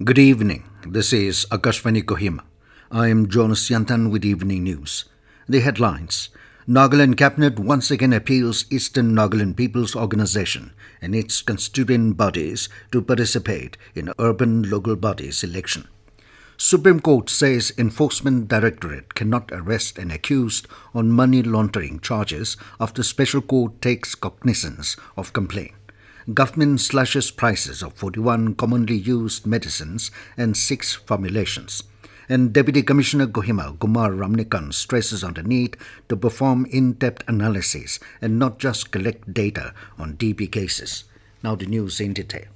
Good evening. This is Akashvani Kohima. I am Jonas Yantan with evening news. The headlines: Nagaland Cabinet once again appeals Eastern Nagaland People's Organization and its constituent bodies to participate in urban local bodies election. Supreme Court says Enforcement Directorate cannot arrest an accused on money laundering charges after Special Court takes cognizance of complaint. Government slashes prices of 41 commonly used medicines and 6 formulations. And Deputy Commissioner Kohima, Kumar Ramnikant, stresses on the need to perform in-depth analyses and not just collect data on DP cases. Now the news in detail.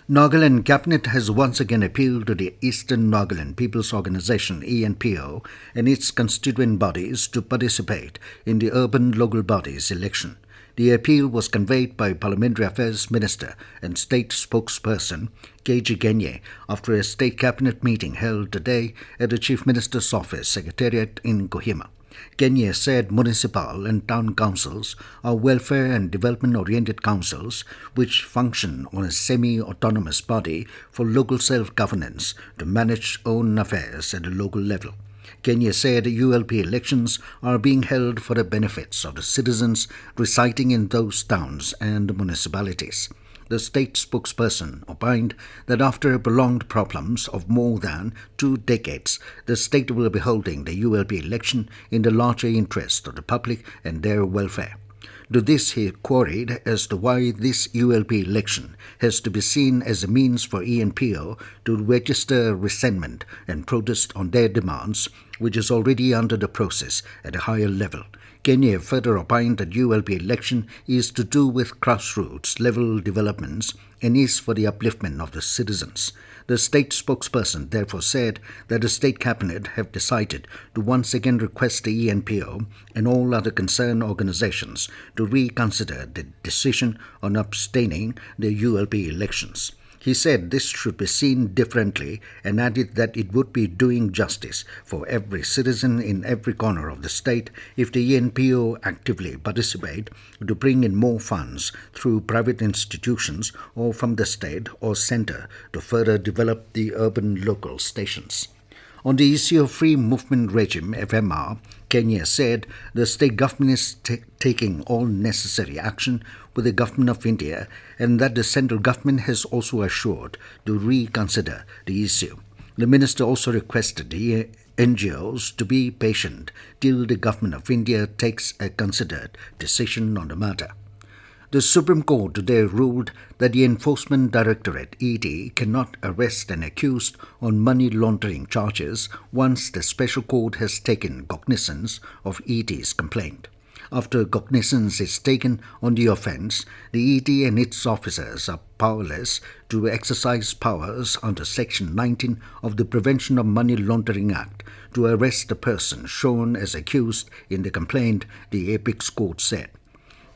Nagaland Cabinet has once again appealed to the Eastern Nagaland People's Organization (ENPO) and its constituent bodies to participate in the urban local bodies election. The appeal was conveyed by Parliamentary Affairs Minister and State Spokesperson K.G. Genye after a State Cabinet meeting held today at the Chief Minister's Office Secretariat in Kohima. Genye said municipal and town councils are welfare and development-oriented councils which function on a semi-autonomous body for local self-governance to manage own affairs at a local level. Kenya said ULP elections are being held for the benefits of the citizens residing in those towns and municipalities. The state spokesperson opined that after prolonged problems of more than 2 decades, the state will be holding the ULP election in the larger interest of the public and their welfare. To this, he queried as to why this ULP election has to be seen as a means for ENPO to register resentment and protest on their demands, which is already under the process at a higher level. Kenya further opined that ULP election is to do with grassroots level developments and is for the upliftment of the citizens. The state spokesperson therefore said that the state cabinet have decided to once again request the ENPO and all other concerned organizations to reconsider the decision on abstaining the ULP elections. He said this should be seen differently and added that it would be doing justice for every citizen in every corner of the state if the ENPO actively participate to bring in more funds through private institutions or from the state or centre to further develop the urban local stations. On the issue of Free Movement Regime, FMR, Kenya said the state government is taking all necessary action with the government of India and that the central government has also assured to reconsider the issue. The minister also requested the NGOs to be patient till the government of India takes a considered decision on the matter. The Supreme Court today ruled that the Enforcement Directorate (ED) cannot arrest an accused on money laundering charges once the Special Court has taken cognizance of ED's complaint. After cognizance is taken on the offence, the ED and its officers are powerless to exercise powers under Section 19 of the Prevention of Money Laundering Act to arrest the person shown as accused in the complaint, the Apex Court said.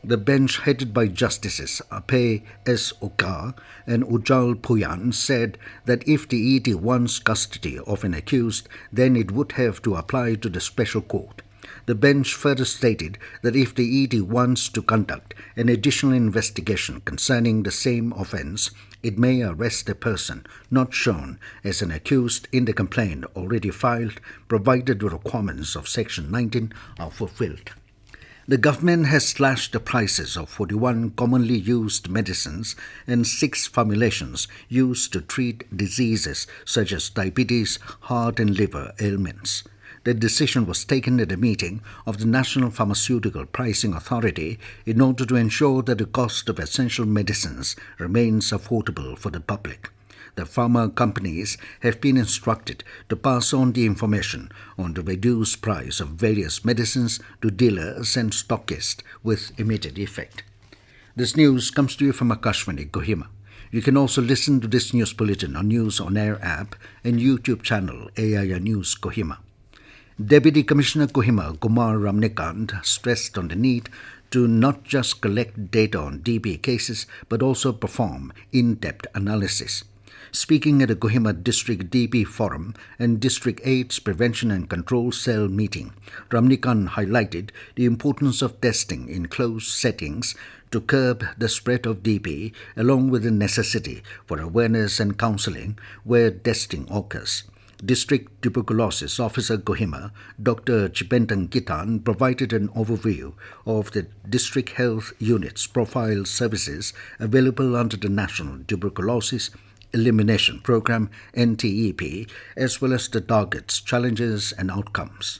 The bench headed by Justices Ape S. Oka and Ujjal Puyan said that if the ED wants custody of an accused, then it would have to apply to the Special Court. The bench further stated that if the ED wants to conduct an additional investigation concerning the same offence, it may arrest a person not shown as an accused in the complaint already filed, provided the requirements of Section 19 are fulfilled. The government has slashed the prices of 41 commonly used medicines and 6 formulations used to treat diseases such as diabetes, heart and liver ailments. The decision was taken at a meeting of the National Pharmaceutical Pricing Authority in order to ensure that the cost of essential medicines remains affordable for the public. The pharma companies have been instructed to pass on the information on the reduced price of various medicines to dealers and stockists with immediate effect. This news comes to you from Akashvani, Kohima. You can also listen to this news bulletin on News On Air app and YouTube channel AIR News Kohima. Deputy Commissioner Kohima, Kumar Ramnikant, stressed on the need to not just collect data on DP cases but also perform in-depth analysis. Speaking at a Kohima District DP Forum and District AIDS Prevention and Control Cell meeting, Ramnikant highlighted the importance of testing in closed settings to curb the spread of DP, along with the necessity for awareness and counseling where testing occurs. District Tuberculosis Officer Kohima, Dr. Chipentang Kitan, provided an overview of the district health unit's profile services available under the National Tuberculosis Elimination Program (NTEP), as well as the targets, challenges, and outcomes.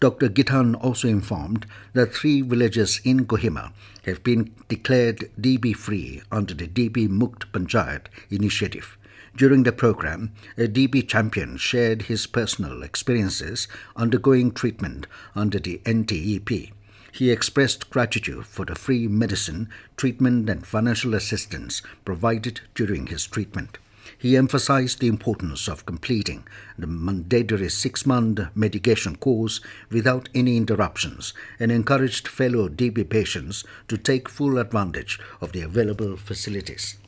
Dr. Gitan also informed that 3 villages in Kohima have been declared DB-free under the DB Mukt Panchayat initiative. During the program, a DB champion shared his personal experiences undergoing treatment under the NTEP. He expressed gratitude for the free medicine, treatment, and financial assistance provided during his treatment. He emphasized the importance of completing the mandatory 6-month medication course without any interruptions and encouraged fellow DB patients to take full advantage of the available facilities.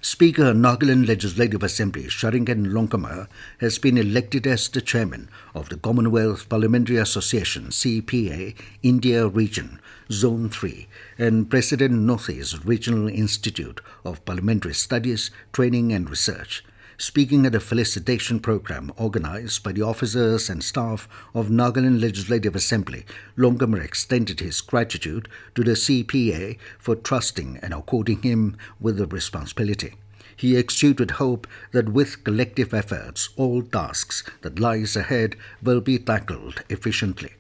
Speaker Nagaland Legislative Assembly Sharingan Longkama has been elected as the chairman of the Commonwealth Parliamentary Association CPA India Region Zone 3 and President Northeast Regional Institute of Parliamentary Studies, Training and Research. Speaking at a felicitation program organized by the officers and staff of Nagaland Legislative Assembly, Longkama extended his gratitude to the CPA for trusting and according him with the responsibility. He exuded hope that with collective efforts, all tasks that lies ahead will be tackled efficiently.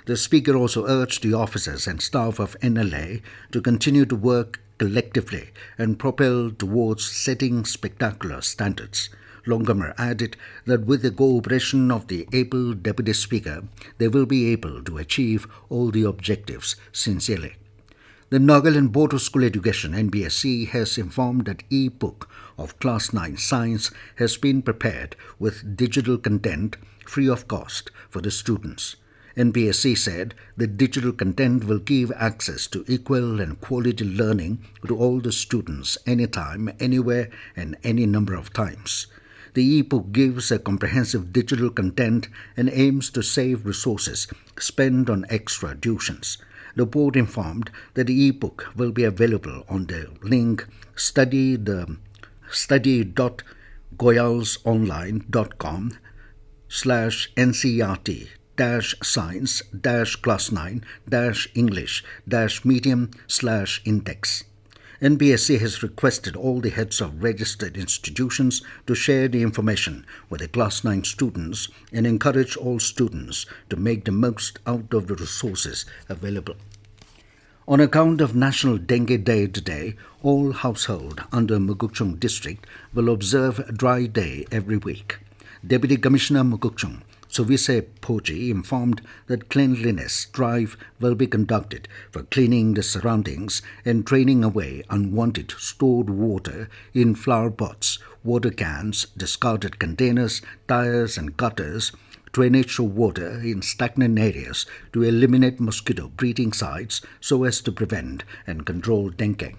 The Speaker also urged the officers and staff of NLA to continue to work collectively and propel towards setting spectacular standards. Longkama added that with the cooperation of the able Deputy Speaker, they will be able to achieve all the objectives sincerely. The Nagaland Board of School Education (NBSC) has informed that e-book of Class 9 Science has been prepared with digital content free of cost for the students. NBSC said the digital content will give access to equal and quality learning to all the students anytime, anywhere, and any number of times. The e-book gives a comprehensive digital content and aims to save resources spent on extra tuitions. The board informed that the e-book will be available on the link study.goyalsonline.com/NCRT science class 9 English medium /index. NBSC has requested all the heads of registered institutions to share the information with the class 9 students and encourage all students to make the most out of the resources available. On account of National Dengue Day today, all households under Mugukchung district will observe a dry day every week. Deputy Commissioner Mugukchung Suvise Poji informed that cleanliness drive will be conducted for cleaning the surroundings and draining away unwanted stored water in flower pots, water cans, discarded containers, tires and gutters, drainage of water in stagnant areas to eliminate mosquito breeding sites so as to prevent and control dengue.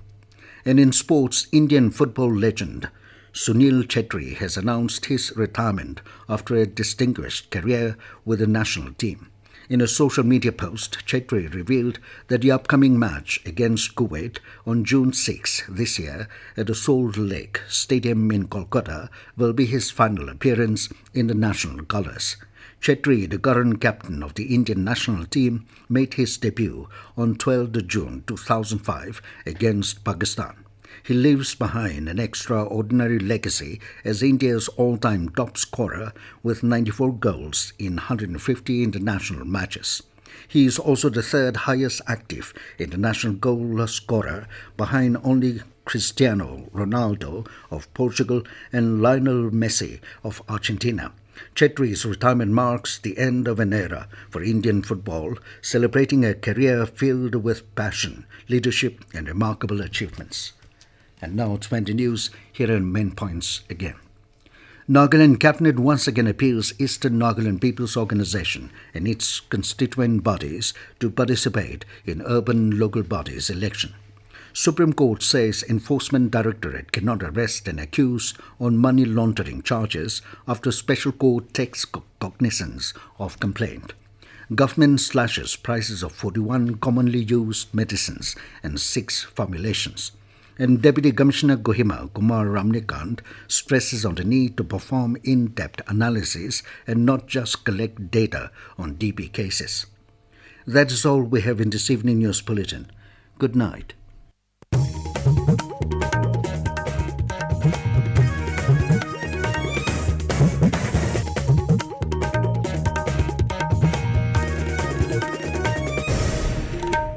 And in sports, Indian football legend Sunil Chetri has announced his retirement after a distinguished career with the national team. In a social media post, Chetri revealed that the upcoming match against Kuwait on June 6 this year at the Salt Lake Stadium in Kolkata will be his final appearance in the national colours. Chetri, the current captain of the Indian national team, made his debut on 12 June 2005 against Pakistan. He leaves behind an extraordinary legacy as India's all-time top scorer with 94 goals in 150 international matches. He is also the third highest active international goal scorer behind only Cristiano Ronaldo of Portugal and Lionel Messi of Argentina. Chetri's retirement marks the end of an era for Indian football, celebrating a career filled with passion, leadership and remarkable achievements. And now 20 news, here are main points again. Nagaland Cabinet once again appeals Eastern Nagaland People's Organisation and its constituent bodies to participate in urban local bodies election. Supreme Court says Enforcement Directorate cannot arrest an accused on money laundering charges after Special Court takes cognizance of complaint. Government slashes prices of 41 commonly used medicines and 6 formulations. And Deputy Commissioner Kohima, Kumar Ramnikant, stresses on the need to perform in-depth analysis and not just collect data on DP cases. That is all we have in this evening news bulletin. Good night.